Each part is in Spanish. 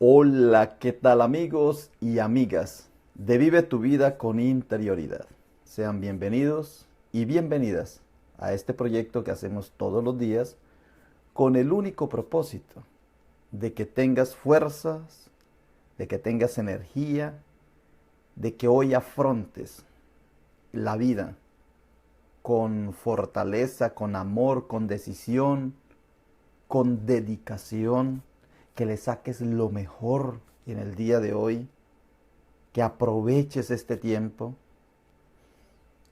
Hola, ¿qué tal amigos y amigas de Vive tu vida con interioridad? Sean bienvenidos y bienvenidas a este proyecto que hacemos todos los días con el único propósito de que tengas fuerzas, de que tengas energía, de que hoy afrontes la vida con fortaleza, con amor, con decisión, con dedicación, que le saques lo mejor en el día de hoy, que aproveches este tiempo.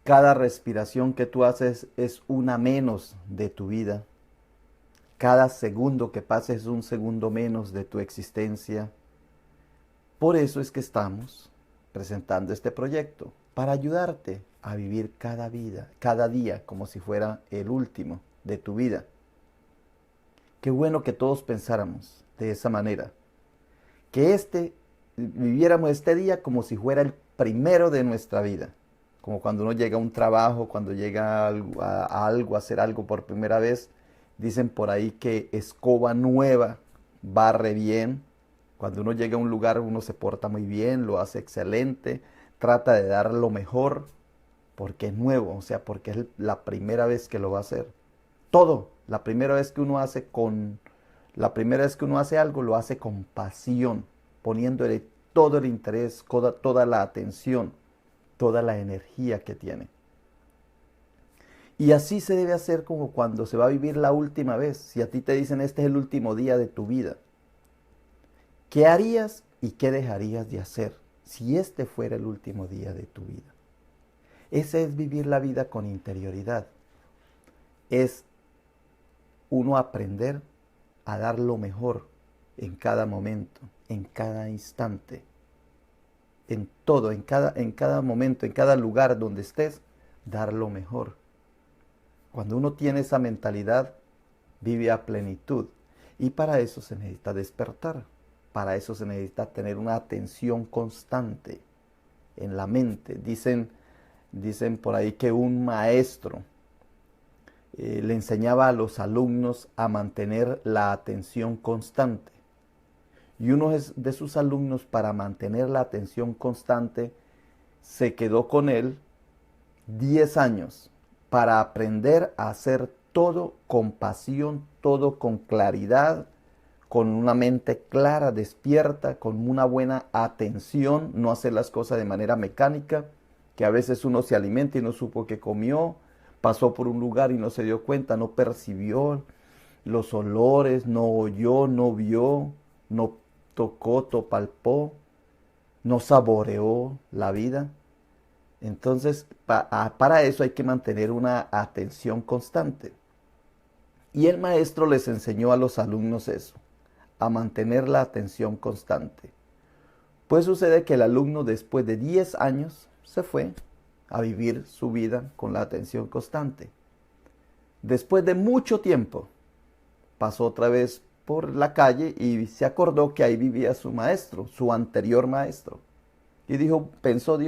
Cada respiración que tú haces es una menos de tu vida. Cada segundo que pasa es un segundo menos de tu existencia. Por eso es que estamos presentando este proyecto, para ayudarte a vivir cada vida, cada día como si fuera el último de tu vida. Qué bueno que todos pensáramos de esa manera, que viviéramos este día como si fuera el primero de nuestra vida. Como cuando uno llega a un trabajo, cuando llega a hacer algo por primera vez, dicen por ahí que escoba nueva barre bien. Cuando uno llega a un lugar, uno se porta muy bien, lo hace excelente, trata de dar lo mejor, porque es nuevo, o sea, porque es la primera vez que lo va a hacer. Todo, la primera vez que uno hace algo, lo hace con pasión, poniéndole todo el interés, toda la atención, toda la energía que tiene. Y así se debe hacer como cuando se va a vivir la última vez. Si a ti te dicen este es el último día de tu vida, ¿qué harías y qué dejarías de hacer si este fuera el último día de tu vida? Ese es vivir la vida con interioridad. Es uno aprender a dar lo mejor en cada momento, en cada instante, en todo, en cada momento, en cada lugar donde estés, dar lo mejor. Cuando uno tiene esa mentalidad, vive a plenitud. Y para eso se necesita despertar. Para eso se necesita tener una atención constante en la mente. Dicen por ahí que un maestro le enseñaba a los alumnos a mantener la atención constante. Y uno de sus alumnos, para mantener la atención constante, se quedó con él 10 años para aprender a hacer todo con pasión, todo con claridad, con una mente clara, despierta, con una buena atención, no hacer las cosas de manera mecánica, que a veces uno se alimenta y no supo que comió, pasó por un lugar y no se dio cuenta, no percibió los olores, no oyó, no vio, no tocó, no palpó, no saboreó la vida. Entonces, para eso hay que mantener una atención constante. Y el maestro les enseñó a los alumnos eso, a mantener la atención constante. Pues sucede que el alumno, después de 10 años, se fue a vivir su vida con la atención constante. Después de mucho tiempo, pasó otra vez por la calle y se acordó que ahí vivía su maestro, su anterior maestro. Y dijo,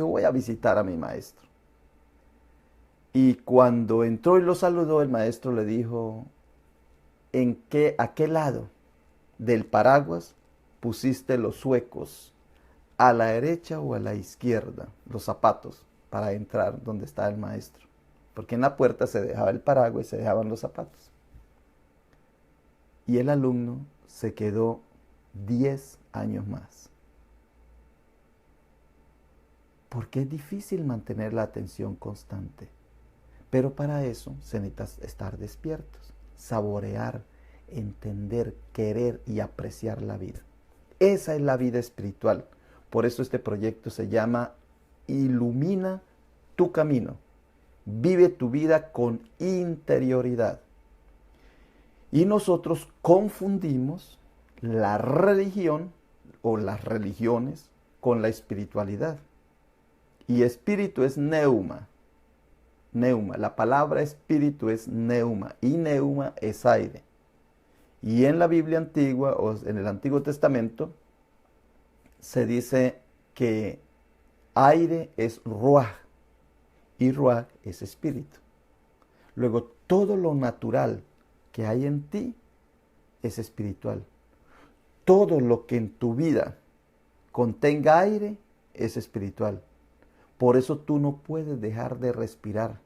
voy a visitar a mi maestro. Y cuando entró y lo saludó, el maestro le dijo, ¿a qué lado del paraguas pusiste los huecos? ¿A la derecha o a la izquierda? Los zapatos para entrar donde está el maestro. Porque en la puerta se dejaba el paraguas y se dejaban los zapatos. Y el alumno se quedó 10 años más. Porque es difícil mantener la atención constante. Pero para eso se necesita estar despiertos, saborear, entender, querer y apreciar la vida. Esa es la vida espiritual. Por eso este proyecto se llama Ilumina tu camino. Vive tu vida con interioridad. Y nosotros confundimos la religión o las religiones con la espiritualidad. Y espíritu es neuma. Neuma. La palabra espíritu es neuma. Y neuma es aire. Y en la Biblia antigua o en el Antiguo Testamento se dice que aire es ruaj y ruaj es espíritu. Luego todo lo natural que hay en ti es espiritual. Todo lo que en tu vida contenga aire es espiritual. Por eso tú no puedes dejar de respirar.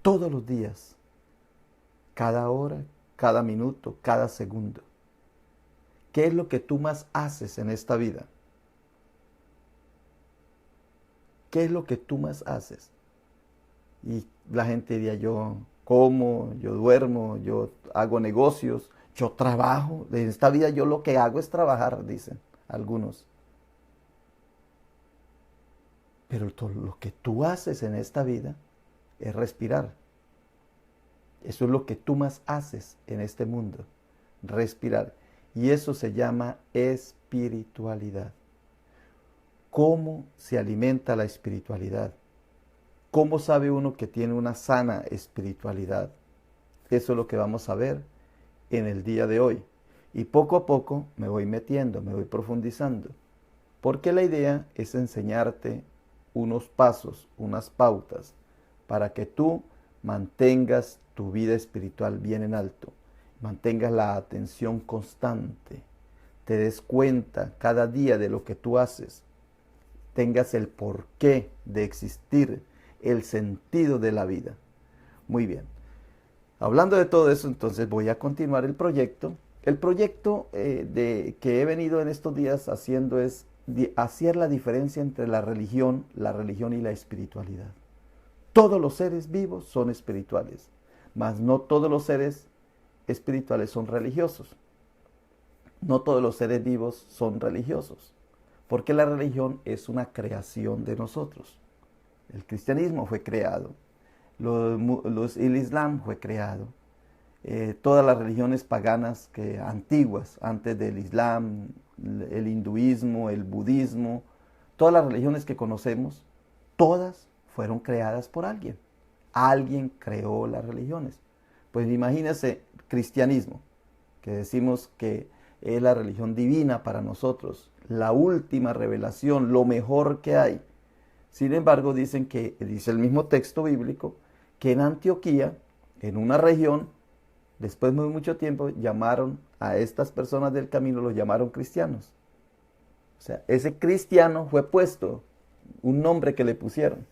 Todos los días, cada hora, cada minuto, cada segundo. ¿Qué es lo que tú más haces en esta vida? ¿Qué es lo que tú más haces? Y la gente diría, yo como, yo duermo, yo hago negocios, yo trabajo. En esta vida yo lo que hago es trabajar, dicen algunos. Pero todo lo que tú haces en esta vida es respirar. Eso es lo que tú más haces en este mundo, respirar. Y eso se llama espiritualidad. ¿Cómo se alimenta la espiritualidad? ¿Cómo sabe uno que tiene una sana espiritualidad? Eso es lo que vamos a ver en el día de hoy. Y poco a poco me voy metiendo, me voy profundizando. Porque la idea es enseñarte unos pasos, unas pautas, para que tú mantengas tu vida espiritual bien en alto, mantengas la atención constante, te des cuenta cada día de lo que tú haces, tengas el porqué de existir, el sentido de la vida. Muy bien. Hablando de todo eso, entonces voy a continuar el proyecto. El proyecto que he venido en estos días haciendo es hacer la diferencia entre la religión y la espiritualidad. Todos los seres vivos son espirituales, mas no todos los seres espirituales son religiosos. No todos los seres vivos son religiosos, porque la religión es una creación de nosotros. El cristianismo fue creado, el Islam fue creado, todas las religiones paganas antiguas, antes del Islam, el hinduismo, el budismo, todas las religiones que conocemos, todas fueron creadas por alguien. Alguien creó las religiones. Pues imagínense, cristianismo, que decimos que es la religión divina para nosotros, la última revelación, lo mejor que hay. Sin embargo, dice el mismo texto bíblico, que en Antioquía, en una región, después de mucho tiempo, llamaron a estas personas del camino, los llamaron cristianos. O sea, ese cristiano fue puesto, un nombre que le pusieron.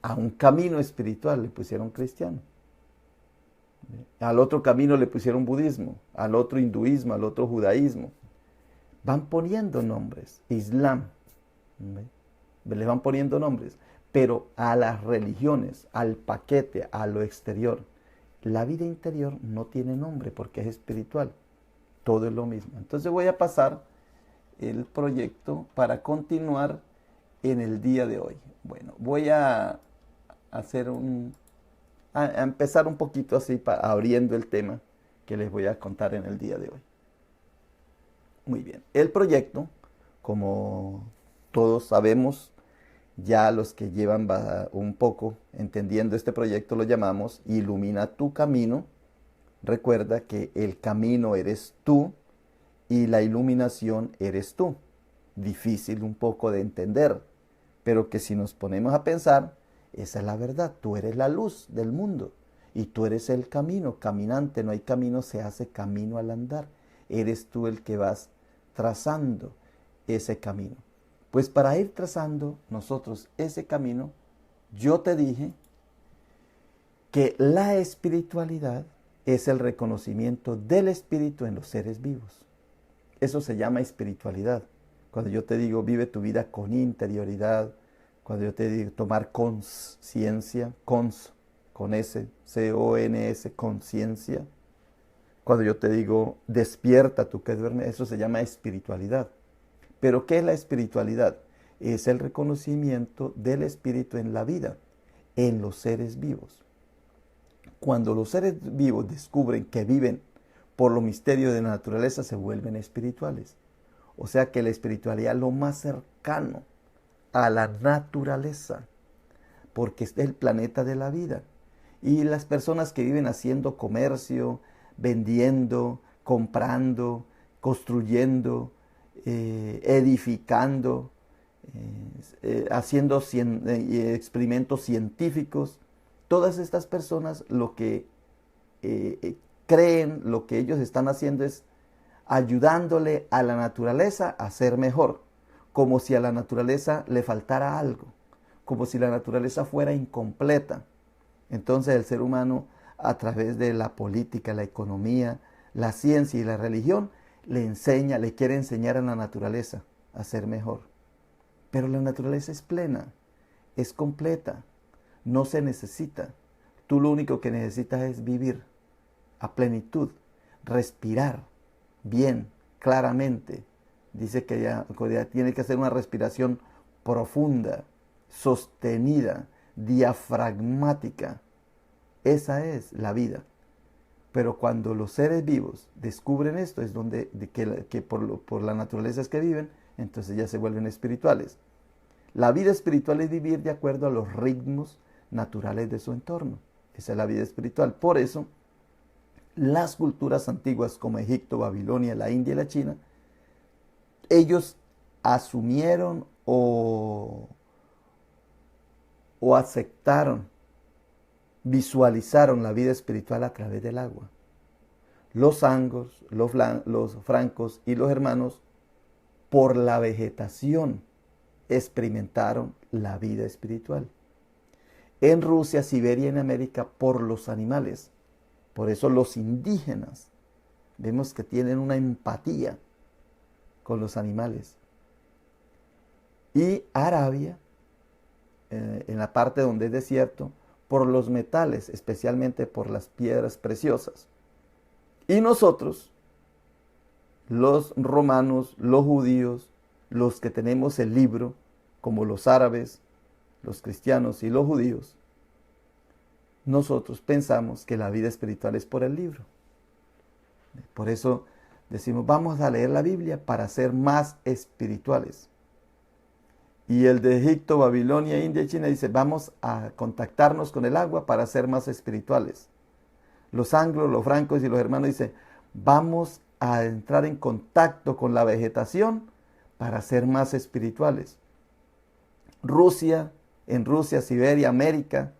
A un camino espiritual le pusieron cristiano. Al otro camino le pusieron budismo, al otro hinduismo, al otro judaísmo. Van poniendo nombres, Islam, le van poniendo nombres, pero a las religiones, al paquete, a lo exterior, la vida interior no tiene nombre porque es espiritual, todo es lo mismo. Entonces voy a pasar el proyecto para continuar en el día de hoy. Bueno, voy a empezar un poquito así, abriendo el tema que les voy a contar en el día de hoy. Muy bien, el proyecto, como todos sabemos, ya los que llevan un poco entendiendo este proyecto lo llamamos Ilumina tu Camino. Recuerda que el camino eres tú y la iluminación eres tú. Difícil un poco de entender, pero que si nos ponemos a pensar, esa es la verdad. Tú eres la luz del mundo y tú eres el camino, caminante. No hay camino, se hace camino al andar. Eres tú el que vas trazando ese camino. Pues para ir trazando nosotros ese camino, yo te dije que la espiritualidad es el reconocimiento del espíritu en los seres vivos. Eso se llama espiritualidad. Cuando yo te digo vive tu vida con interioridad, cuando yo te digo tomar conciencia, con S, C-O-N-S, conciencia. Cuando yo te digo despierta tú que duermes, eso se llama espiritualidad. Pero ¿qué es la espiritualidad? Es el reconocimiento del espíritu en la vida, en los seres vivos. Cuando los seres vivos descubren que viven por los misterios de la naturaleza, se vuelven espirituales. O sea que la espiritualidad es lo más cercano a la naturaleza, porque es el planeta de la vida. Y las personas que viven haciendo comercio, vendiendo, comprando, construyendo, edificando, haciendo experimentos científicos, todas estas personas lo que creen, lo que ellos están haciendo es ayudándole a la naturaleza a ser mejor, como si a la naturaleza le faltara algo, como si la naturaleza fuera incompleta. Entonces el ser humano, a través de la política, la economía, la ciencia y la religión, le quiere enseñar a la naturaleza a ser mejor. Pero la naturaleza es plena, es completa, no se necesita. Tú lo único que necesitas es vivir a plenitud, respirar bien, claramente. Dice que ya tiene que hacer una respiración profunda, sostenida, diafragmática. Esa es la vida. Pero cuando los seres vivos descubren esto, es donde que por la naturaleza es que viven, entonces ya se vuelven espirituales. La vida espiritual es vivir de acuerdo a los ritmos naturales de su entorno. Esa es la vida espiritual. Por eso, las culturas antiguas como Egipto, Babilonia, la India y la China, ellos asumieron o aceptaron, visualizaron la vida espiritual a través del agua. Los anglos, los francos y los germanos, por la vegetación, experimentaron la vida espiritual. En Rusia, Siberia y en América, por los animales. Por eso los indígenas vemos que tienen una empatía con los animales. Y Arabia, en la parte donde es desierto, por los metales, especialmente por las piedras preciosas. Y nosotros, los romanos, los judíos, los que tenemos el libro, como los árabes, los cristianos y los judíos, nosotros pensamos que la vida espiritual es por el libro. Por eso decimos, vamos a leer la Biblia para ser más espirituales. Y el de Egipto, Babilonia, India y China dice, vamos a contactarnos con el agua para ser más espirituales. Los anglos, los francos y los hermanos dicen, vamos a entrar en contacto con la vegetación para ser más espirituales. Rusia, en Rusia, Siberia, América,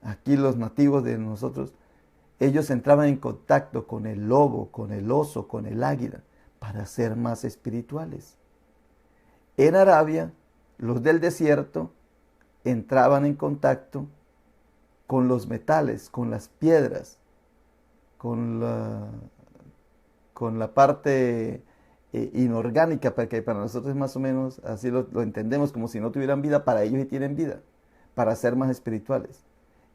aquí los nativos de nosotros, ellos entraban en contacto con el lobo, con el oso, con el águila, para ser más espirituales. En Arabia, los del desierto entraban en contacto con los metales, con las piedras, con la parte inorgánica, porque para nosotros es más o menos, así lo entendemos, como si no tuvieran vida, para ellos sí tienen vida, para ser más espirituales.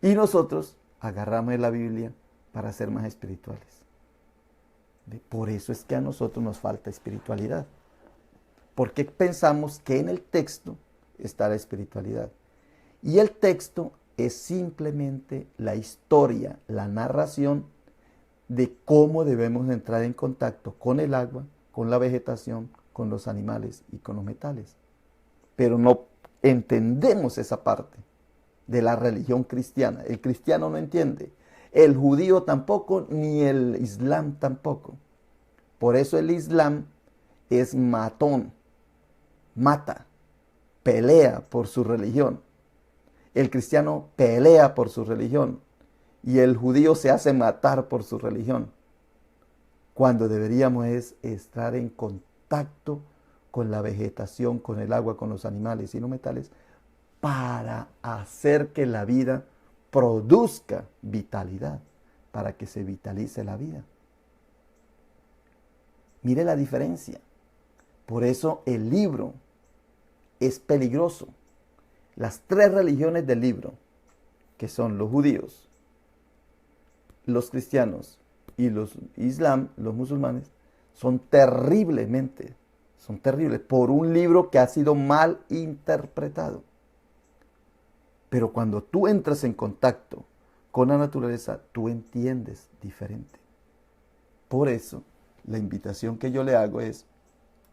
Y nosotros agarramos la Biblia para ser más espirituales. Por eso es que a nosotros nos falta espiritualidad. Porque pensamos que en el texto está la espiritualidad. Y el texto es simplemente la historia, la narración de cómo debemos entrar en contacto con el agua, con la vegetación, con los animales y con los metales. Pero no entendemos esa parte de la religión cristiana. El cristiano no entiende. El judío tampoco, ni el islam tampoco. Por eso el islam es matón. Mata, pelea por su religión. El cristiano pelea por su religión y el judío se hace matar por su religión. Cuando deberíamos es estar en contacto con la vegetación, con el agua, con los animales y los metales para hacer que la vida produzca vitalidad, para que se vitalice la vida. Mire la diferencia. Por eso el libro es peligroso. Las tres religiones del libro, que son los judíos, los cristianos y los musulmanes, son terribles por un libro que ha sido mal interpretado. Pero cuando tú entras en contacto con la naturaleza, tú entiendes diferente. Por eso, la invitación que yo le hago es,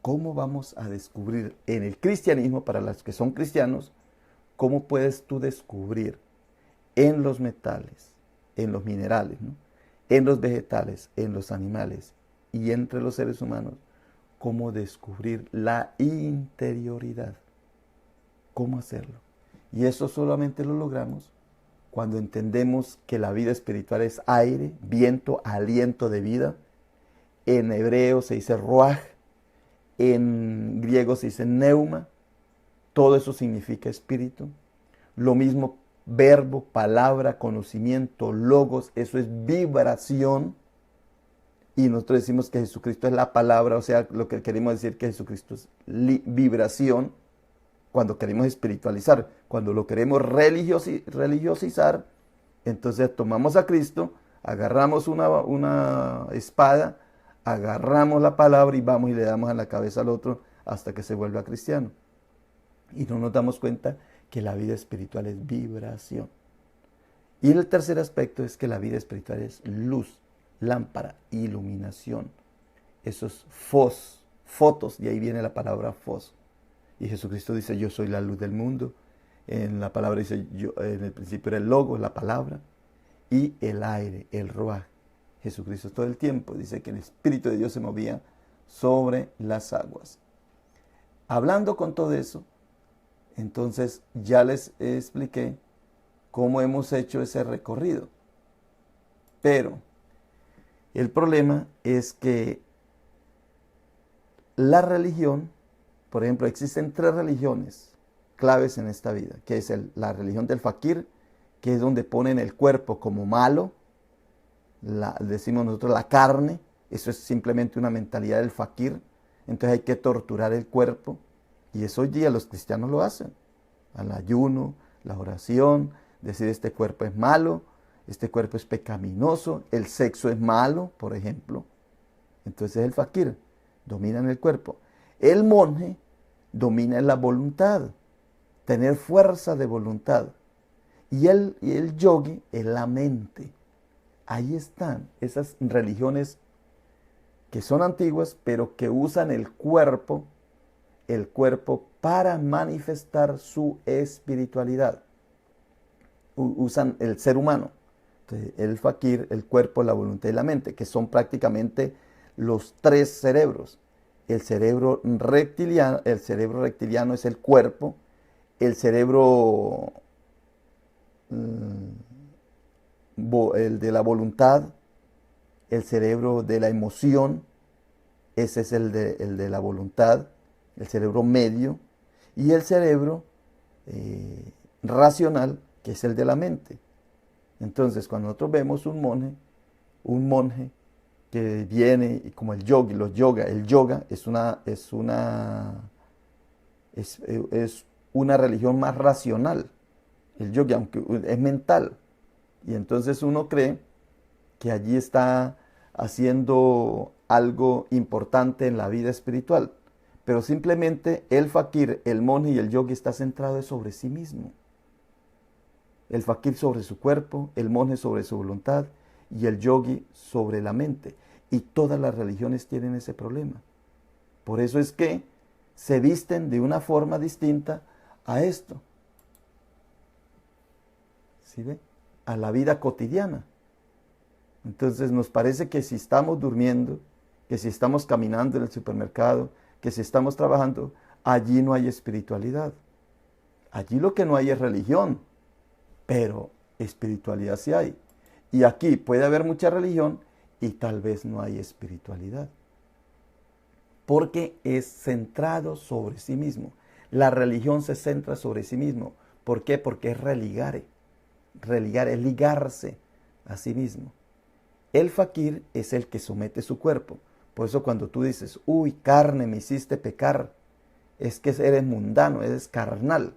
¿cómo vamos a descubrir en el cristianismo, para los que son cristianos, cómo puedes tú descubrir en los metales, en los minerales, ¿no?, en los vegetales, en los animales y entre los seres humanos, cómo descubrir la interioridad? ¿Cómo hacerlo? Y eso solamente lo logramos cuando entendemos que la vida espiritual es aire, viento, aliento de vida, En hebreo se dice ruaj, en griego se dice neuma, todo eso significa espíritu. Lo mismo verbo, palabra, conocimiento, logos, eso es vibración. Y nosotros decimos que Jesucristo es la palabra, o sea, lo que queremos decir que Jesucristo es vibración cuando queremos espiritualizar. Cuando lo queremos religiosizar, entonces tomamos a Cristo, agarramos una espada, agarramos la palabra y vamos y le damos en la cabeza al otro hasta que se vuelva cristiano. Y no nos damos cuenta que la vida espiritual es vibración. Y el tercer aspecto es que la vida espiritual es luz, lámpara, iluminación. Eso es fotos, de ahí viene la palabra fos. Y Jesucristo dice, yo soy la luz del mundo. En la palabra dice, en el principio era el logo, la palabra, y el aire, el ruaj. Jesucristo todo el tiempo dice que el Espíritu de Dios se movía sobre las aguas. Hablando con todo eso, entonces ya les expliqué cómo hemos hecho ese recorrido. Pero el problema es que la religión, por ejemplo, existen 3 religiones claves en esta vida, que es la religión del fakir, que es donde ponen el cuerpo como malo, decimos nosotros la carne, eso es simplemente una mentalidad del fakir, entonces hay que torturar el cuerpo, y eso hoy día los cristianos lo hacen, al ayuno, la oración, decir este cuerpo es malo, este cuerpo es pecaminoso, el sexo es malo, por ejemplo. Entonces el fakir domina en el cuerpo. El monje domina en la voluntad, tener fuerza de voluntad. Y el yogi en la mente. Ahí están esas religiones que son antiguas, pero que usan el cuerpo para manifestar su espiritualidad. Usan el ser humano. Entonces, el fakir, el cuerpo, la voluntad y la mente, que son prácticamente los 3 cerebros. El cerebro reptiliano es el cuerpo, el cerebro el de la voluntad, el cerebro de la emoción, ese es el de la voluntad, el cerebro medio, y el cerebro racional, que es el de la mente. Entonces, cuando nosotros vemos un monje que viene, y como el yogi, el yoga es una religión más racional. El yogi, aunque es mental. Y entonces uno cree que allí está haciendo algo importante en la vida espiritual. Pero simplemente el fakir, el monje y el yogi está centrado sobre sí mismo. El fakir sobre su cuerpo, el monje sobre su voluntad y el yogi sobre la mente. Y todas las religiones tienen ese problema. Por eso es que se visten de una forma distinta a esto. ¿Sí ve? A la vida cotidiana. Entonces nos parece que si estamos durmiendo, que si estamos caminando en el supermercado, que si estamos trabajando, allí no hay espiritualidad. Allí lo que no hay es religión, pero espiritualidad sí hay. Y aquí puede haber mucha religión y tal vez no hay espiritualidad. Porque es centrado sobre sí mismo. La religión se centra sobre sí mismo. ¿Por qué? Porque es religar. Religar es ligarse a sí mismo. El fakir es el que somete su cuerpo. Por eso cuando tú dices, uy, carne, me hiciste pecar, es que eres mundano, eres carnal.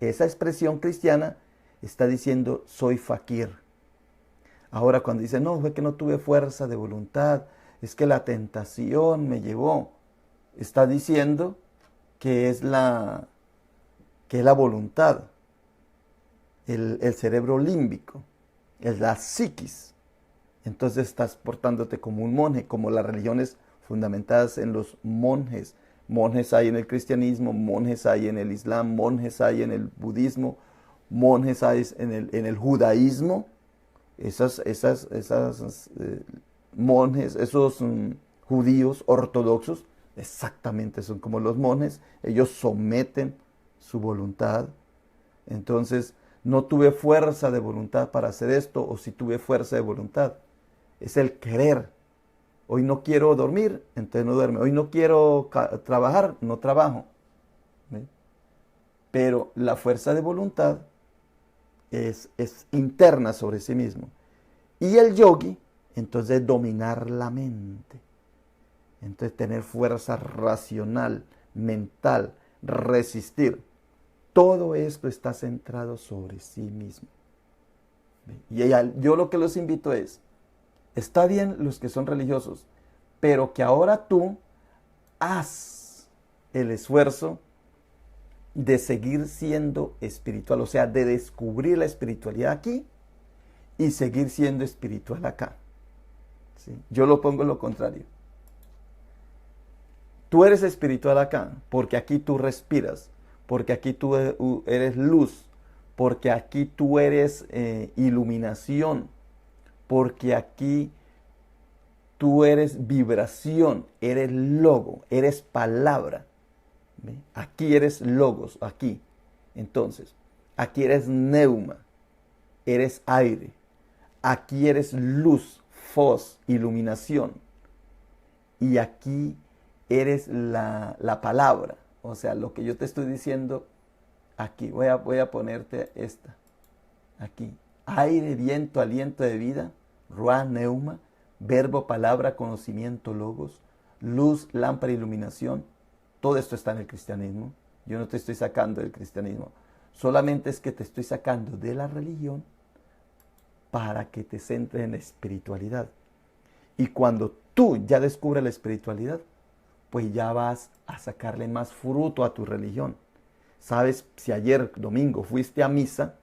Esa expresión cristiana está diciendo, soy fakir. Ahora cuando dice, no, fue que no tuve fuerza de voluntad, es que la tentación me llevó, está diciendo que es la voluntad, el cerebro límbico, es la psiquis. Entonces estás portándote como un monje, como las religiones fundamentadas en los monjes. Monjes hay en el cristianismo, monjes hay en el islam, monjes hay en el budismo, monjes hay en el judaísmo. Esos monjes, esos judíos ortodoxos, exactamente son como los monjes. Ellos someten su voluntad. Entonces, no tuve fuerza de voluntad para hacer esto, o si tuve fuerza de voluntad. Es el querer. Hoy no quiero dormir, entonces no duerme. Hoy no quiero trabajar, no trabajo. ¿Ve? Pero la fuerza de voluntad es interna sobre sí mismo. Y el yogi, entonces, dominar la mente. Entonces, tener fuerza racional, mental, resistir. Todo esto está centrado sobre sí mismo. Y yo lo que los invito es, está bien los que son religiosos, pero que ahora tú haz el esfuerzo de seguir siendo espiritual, o sea, de descubrir la espiritualidad aquí y seguir siendo espiritual acá. ¿Sí? Yo lo pongo en lo contrario. Tú eres espiritual acá, porque aquí tú respiras, porque aquí tú eres luz, porque aquí tú eres iluminación, porque aquí tú eres vibración, eres logo, eres palabra. ¿Ve? Aquí eres logos, aquí. Entonces, aquí eres neuma, eres aire. Aquí eres luz, fos, iluminación. Y aquí eres la palabra. O sea, lo que yo te estoy diciendo, aquí. Voy a ponerte esta. Aquí. Aire, viento, aliento de vida. Ruah, neuma. Verbo, palabra, conocimiento, logos. Luz, lámpara, iluminación. Todo esto está en el cristianismo. Yo no te estoy sacando del cristianismo. Solamente es que te estoy sacando de la religión para que te centres en la espiritualidad. Y cuando tú ya descubres la espiritualidad, pues ya vas a sacarle más fruto a tu religión. Sabes, si ayer domingo fuiste a misa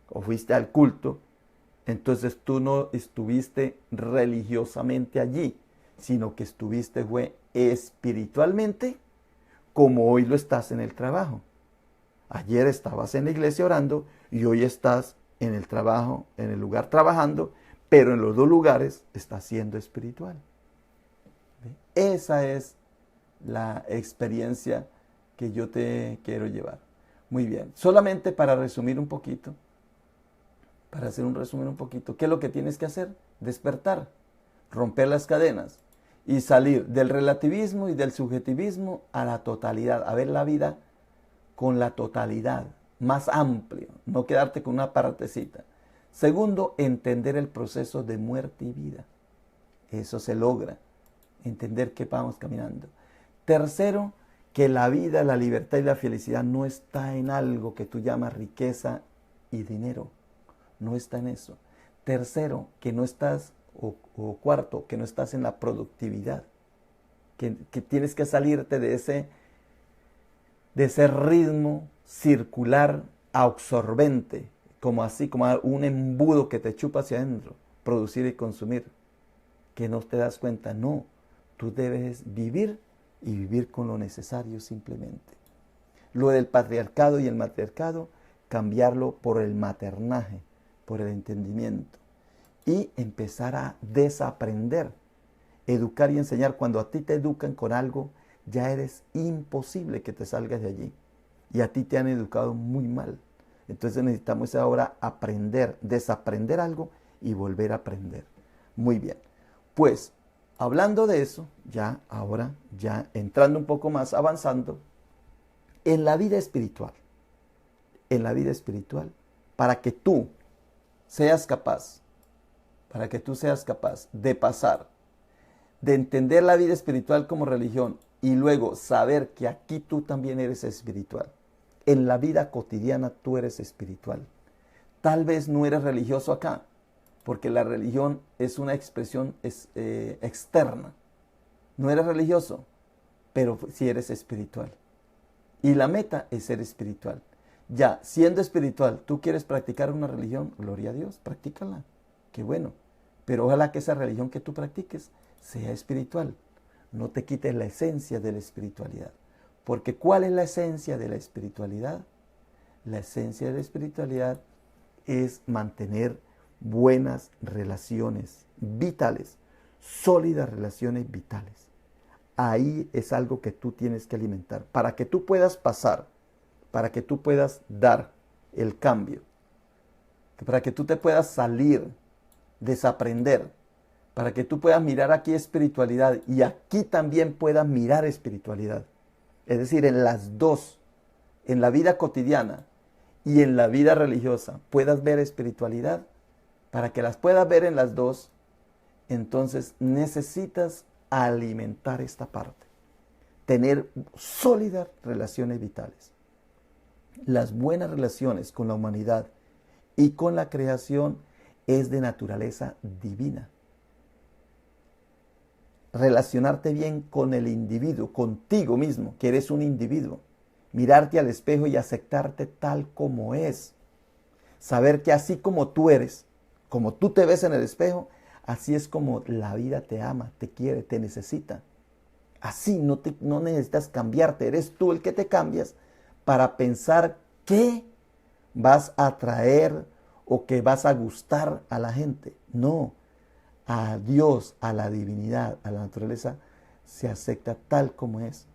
o fuiste al culto, entonces tú no estuviste religiosamente allí, sino que estuviste espiritualmente, como hoy lo estás en el trabajo. Ayer estabas en la iglesia orando y hoy estás en el trabajo, en el lugar trabajando, pero en los dos lugares estás siendo espiritual. ¿Ve? Esa es la experiencia que yo te quiero llevar. Muy bien, solamente para resumir un poquito, para hacer un resumen un poquito, ¿qué es lo que tienes que hacer? Despertar, romper las cadenas y salir del relativismo y del subjetivismo a la totalidad, a ver la vida con la totalidad, más amplio, no quedarte con una partecita. Segundo, entender el proceso de muerte y vida. Eso se logra, entender que vamos caminando. Tercero, que la vida, la libertad y la felicidad no está en algo que tú llamas riqueza y dinero. No está en eso. Tercero, que no estás, o cuarto, que no estás en la productividad. Que tienes que salirte de ese ritmo circular absorbente, como así, como un embudo que te chupa hacia adentro, producir y consumir, que no te das cuenta. No, tú debes vivir y vivir con lo necesario simplemente. Lo del patriarcado y el matriarcado, cambiarlo por el maternaje, por el entendimiento y empezar a desaprender, educar y enseñar. Cuando a ti te educan con algo, ya eres imposible que te salgas de allí y a ti te han educado muy mal. Entonces necesitamos ahora aprender, desaprender algo y volver a aprender. Muy bien, pues hablando de eso, ahora entrando un poco más, avanzando en la vida espiritual, para que tú seas capaz de pasar, de entender la vida espiritual como religión y luego saber que aquí tú también eres espiritual. En la vida cotidiana tú eres espiritual. Tal vez no eres religioso acá, porque la religión es una expresión externa. No eres religioso, pero sí eres espiritual. Y la meta es ser espiritual. Ya, siendo espiritual, ¿tú quieres practicar una religión? Gloria a Dios, practícala. Qué bueno. Pero ojalá que esa religión que tú practiques sea espiritual. No te quites la esencia de la espiritualidad. Porque ¿cuál es la esencia de la espiritualidad? La esencia de la espiritualidad es mantener buenas relaciones vitales, sólidas relaciones vitales. Ahí es algo que tú tienes que alimentar para que tú puedas pasar, para que tú puedas dar el cambio, para que tú te puedas salir, desaprender, para que tú puedas mirar aquí espiritualidad y aquí también puedas mirar espiritualidad. Es decir, en las dos, en la vida cotidiana y en la vida religiosa, puedas ver espiritualidad. Para que las puedas ver en las dos, entonces necesitas alimentar esta parte. Tener sólidas relaciones vitales. Las buenas relaciones con la humanidad y con la creación es de naturaleza divina. Relacionarte bien con el individuo, contigo mismo, que eres un individuo. Mirarte al espejo y aceptarte tal como es. Saber que así como tú eres, como tú te ves en el espejo, así es como la vida te ama, te quiere, te necesita. Así no necesitas cambiarte, eres tú el que te cambias para pensar qué vas a atraer o que vas a gustar a la gente. No, a Dios, a la divinidad, a la naturaleza, se acepta tal como es.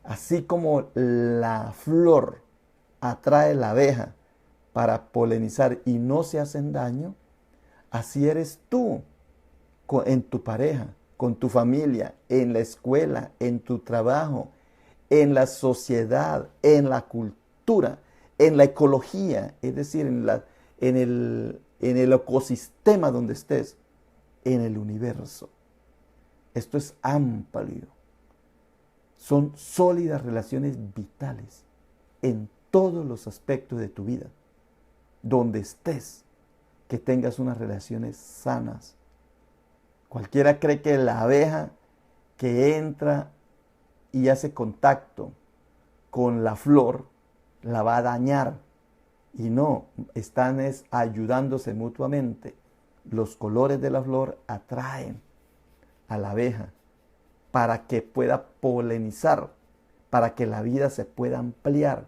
Así como la flor atrae la abeja para polinizar y no se hacen daño, así eres tú en tu pareja, con tu familia, en la escuela, en tu trabajo, en la sociedad, en la cultura, en la ecología, es decir, en el ecosistema donde estés, en el universo. Esto es amplio. Son sólidas relaciones vitales en todos los aspectos de tu vida. Donde estés, que tengas unas relaciones sanas. Cualquiera cree que la abeja que entra y hace contacto con la flor la va a dañar. Y no, están ayudándose mutuamente. Los colores de la flor atraen a la abeja para que pueda polinizar, para que la vida se pueda ampliar,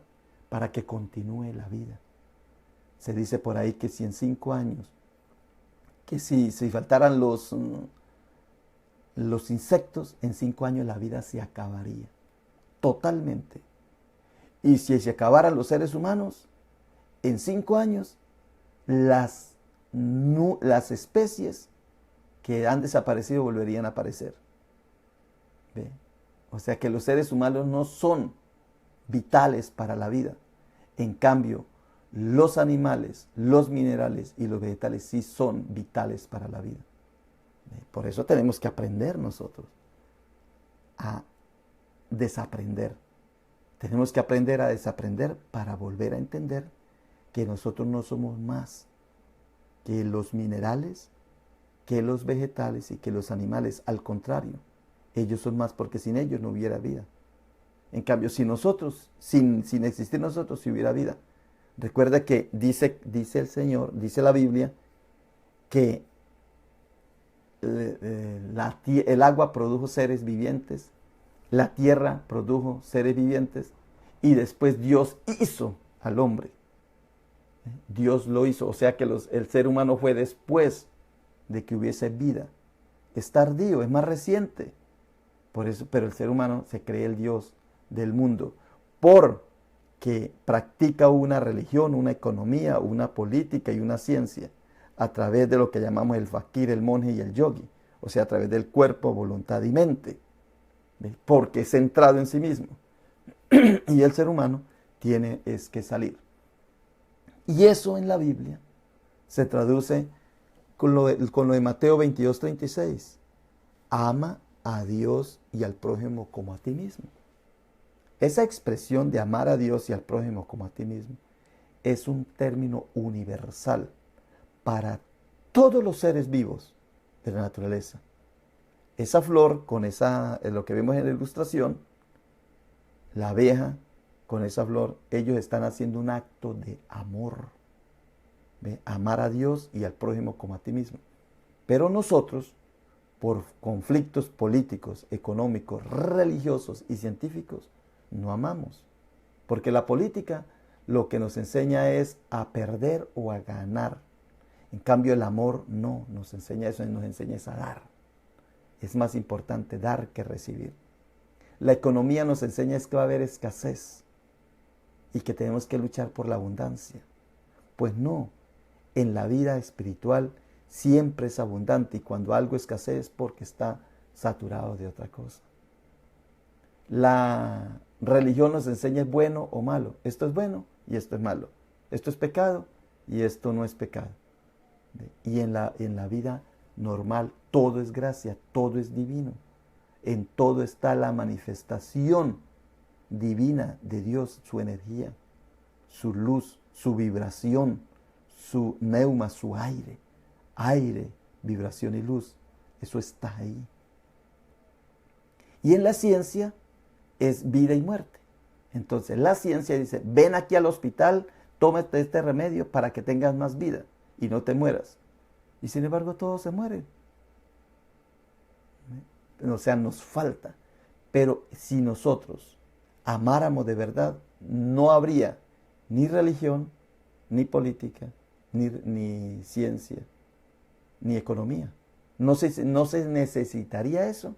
para que continúe la vida. Se dice por ahí que si en 5 años, que si faltaran los insectos, en 5 años la vida se acabaría totalmente. Y si se acabaran los seres humanos, en 5 años las especies que han desaparecido volverían a aparecer. ¿Ve? O sea que los seres humanos no son vitales para la vida. En cambio, los animales, los minerales y los vegetales sí son vitales para la vida. Por eso tenemos que aprender nosotros a desaprender. Tenemos que aprender a desaprender para volver a entender que nosotros no somos más que los minerales, que los vegetales y que los animales. Al contrario, ellos son más porque sin ellos no hubiera vida. En cambio, si nosotros, sin existir nosotros, si hubiera vida. Recuerda que dice el Señor, dice la Biblia, que el agua produjo seres vivientes, la tierra produjo seres vivientes y después Dios hizo al hombre. Dios lo hizo, o sea que el ser humano fue después de que hubiese vida. Es tardío, es más reciente. Por eso, pero el ser humano se cree el Dios del mundo porque practica una religión, una economía, una política y una ciencia a través de lo que llamamos el fakir, el monje y el yogi, o sea, a través del cuerpo, voluntad y mente, ¿ves? Porque es centrado en sí mismo. Y el ser humano tiene que salir. Y eso en la Biblia se traduce con lo de Mateo 22:36. Ama a Dios y al prójimo como a ti mismo. Esa expresión de amar a Dios y al prójimo como a ti mismo es un término universal para todos los seres vivos de la naturaleza. Esa flor, lo que vemos en la ilustración, la abeja con esa flor, ellos están haciendo un acto de amor. ¿Ve? Amar a Dios y al prójimo como a ti mismo. Pero nosotros, por conflictos políticos, económicos, religiosos y científicos, no amamos. Porque la política lo que nos enseña es a perder o a ganar. En cambio, el amor no nos enseña eso, nos enseña a dar. Es más importante dar que recibir. La economía nos enseña que va a haber escasez y que tenemos que luchar por la abundancia. Pues no, en la vida espiritual siempre es abundante, y cuando algo escasea es porque está saturado de otra cosa. La religión nos enseña es bueno o malo. Esto es bueno y esto es malo. Esto es pecado y esto no es pecado. Y en la vida normal todo es gracia, todo es divino. En todo está la manifestación divina de Dios, su energía, su luz, su vibración, su neuma, su aire. Aire, vibración y luz. Eso está ahí. Y en la ciencia es vida y muerte. Entonces la ciencia dice, ven aquí al hospital, tómate este remedio para que tengas más vida y no te mueras. Y sin embargo todos se mueren. O sea, nos falta. Pero si nosotros amáramos de verdad, no habría ni religión, ni política, ni ciencia, ni economía. No se necesitaría eso,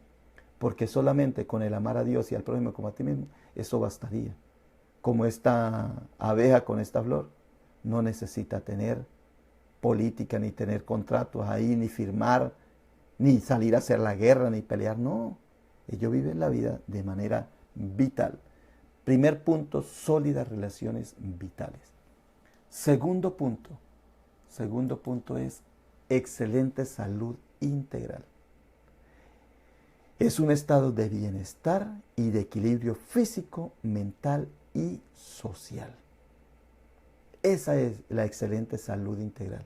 porque solamente con el amar a Dios y al prójimo como a ti mismo, eso bastaría. Como esta abeja con esta flor, no necesita tener política, ni tener contratos ahí, ni firmar, ni salir a hacer la guerra, ni pelear. No, ellos viven la vida de manera vital. Primer punto, sólidas relaciones vitales. Segundo punto es excelente salud integral. Es un estado de bienestar y de equilibrio físico, mental y social. Esa es la excelente salud integral.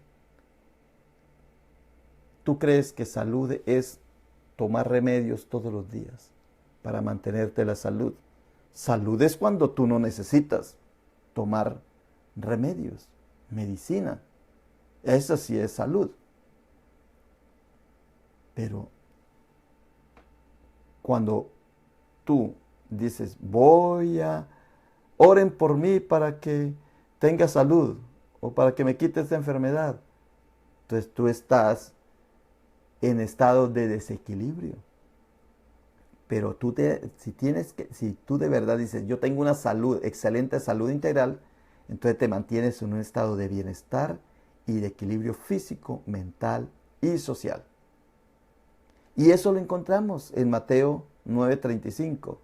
¿Tú crees que salud es tomar remedios todos los días para mantenerte la salud? Salud es cuando tú no necesitas tomar remedios, medicina. Eso sí es salud. Pero cuando tú dices, oren por mí para que tenga salud o para que me quite esta enfermedad, entonces tú estás en estado de desequilibrio. Pero si tú de verdad dices, yo tengo una salud, excelente salud integral, entonces te mantienes en un estado de bienestar y de equilibrio físico, mental y social. Y eso lo encontramos en Mateo 9:35.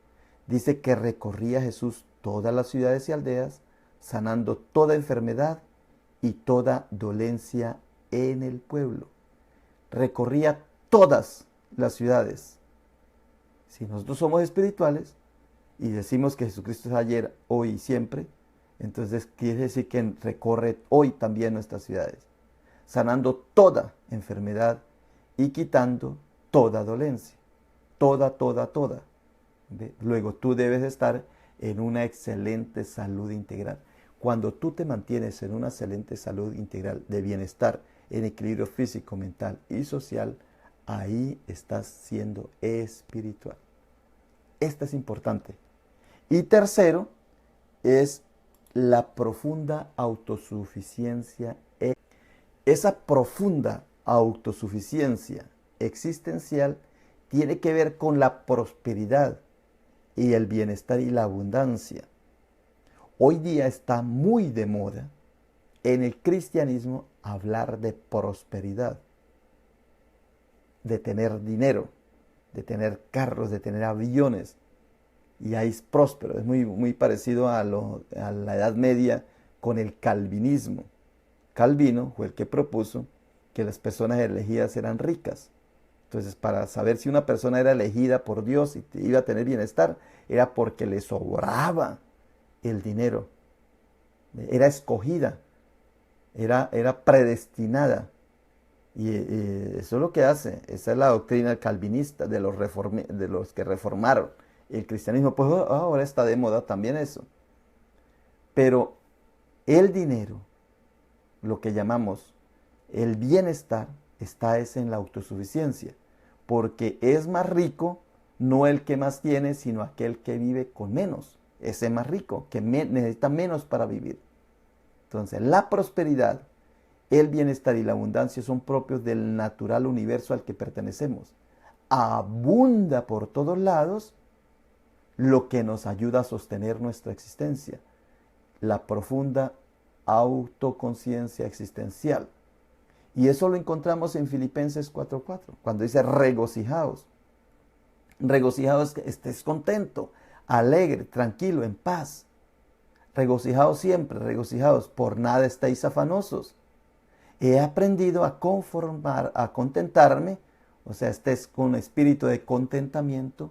Dice que recorría Jesús todas las ciudades y aldeas, sanando toda enfermedad y toda dolencia en el pueblo. Recorría todas las ciudades. Si nosotros somos espirituales y decimos que Jesucristo es ayer, hoy y siempre, entonces quiere decir que recorre hoy también nuestras ciudades, sanando toda enfermedad y quitando toda dolencia. Toda. Luego tú debes estar en una excelente salud integral. Cuando tú te mantienes en una excelente salud integral de bienestar, en equilibrio físico, mental y social, ahí estás siendo espiritual. Esta es importante. Y tercero, es la profunda autosuficiencia. Esa profunda autosuficiencia existencial tiene que ver con la prosperidad y el bienestar y la abundancia. Hoy día está muy de moda en el cristianismo hablar de prosperidad, de tener dinero, de tener carros, de tener aviones. Y ahí es próspero. Es muy parecido a la Edad Media con el calvinismo. Calvino fue el que propuso que las personas elegidas eran ricas. Entonces, para saber si una persona era elegida por Dios y iba a tener bienestar, era porque le sobraba el dinero. Era escogida, era predestinada. Y eso es lo que hace. Esa es la doctrina calvinista de los que reformaron el cristianismo. Pues ahora está de moda también eso. Pero el dinero, lo que llamamos el bienestar, está en la autosuficiencia. Porque es más rico no el que más tiene, sino aquel que vive con menos. Ese más rico, que necesita menos para vivir. Entonces, la prosperidad, el bienestar y la abundancia son propios del natural universo al que pertenecemos. Abunda por todos lados, lo que nos ayuda a sostener nuestra existencia. La profunda autoconciencia existencial. Y eso lo encontramos en Filipenses 4:4, cuando dice regocijaos. Regocijaos que estés contento, alegre, tranquilo, en paz. Regocijaos siempre, regocijaos, por nada estéis afanosos. He aprendido a contentarme, o sea, estés con espíritu de contentamiento,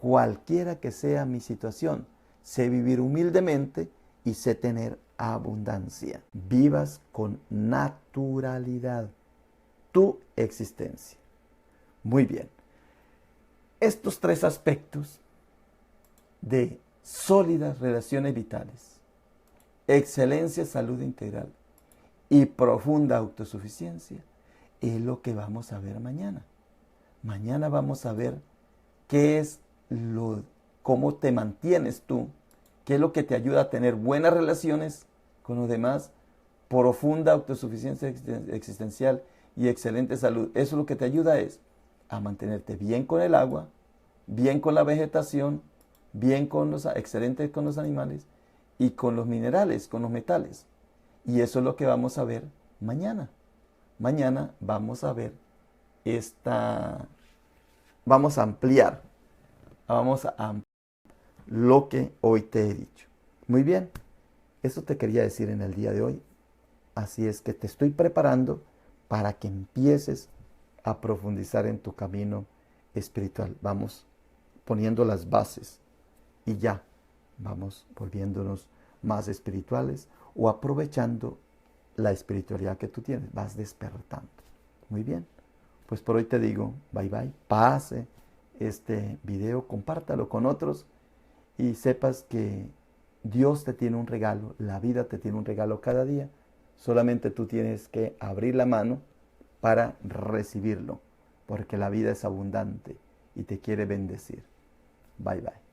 cualquiera que sea mi situación. Sé vivir humildemente y sé tener abundancia. Vivas con naturalidad tu existencia. Muy bien. Estos tres aspectos de sólidas relaciones vitales, excelencia, salud integral y profunda autosuficiencia es lo que vamos a ver mañana. Mañana vamos a ver qué es cómo te mantienes tú, qué es lo que te ayuda a tener buenas relaciones con los demás, profunda autosuficiencia existencial y excelente salud. Eso lo que te ayuda es a mantenerte bien con el agua, bien con la vegetación, bien con excelente con los animales y con los minerales, con los metales. Y eso es lo que vamos a ver mañana. Mañana vamos a ver vamos a ampliar lo que hoy te he dicho. Muy bien, eso te quería decir en el día de hoy. Así es que te estoy preparando para que empieces a profundizar en tu camino espiritual. Vamos poniendo las bases y ya vamos volviéndonos más espirituales o aprovechando la espiritualidad que tú tienes. Vas despertando. Muy bien, pues por hoy te digo bye bye. Pase este video, compártalo con otros y sepas que Dios te tiene un regalo, la vida te tiene un regalo cada día. Solamente tú tienes que abrir la mano para recibirlo, porque la vida es abundante y te quiere bendecir. Bye bye.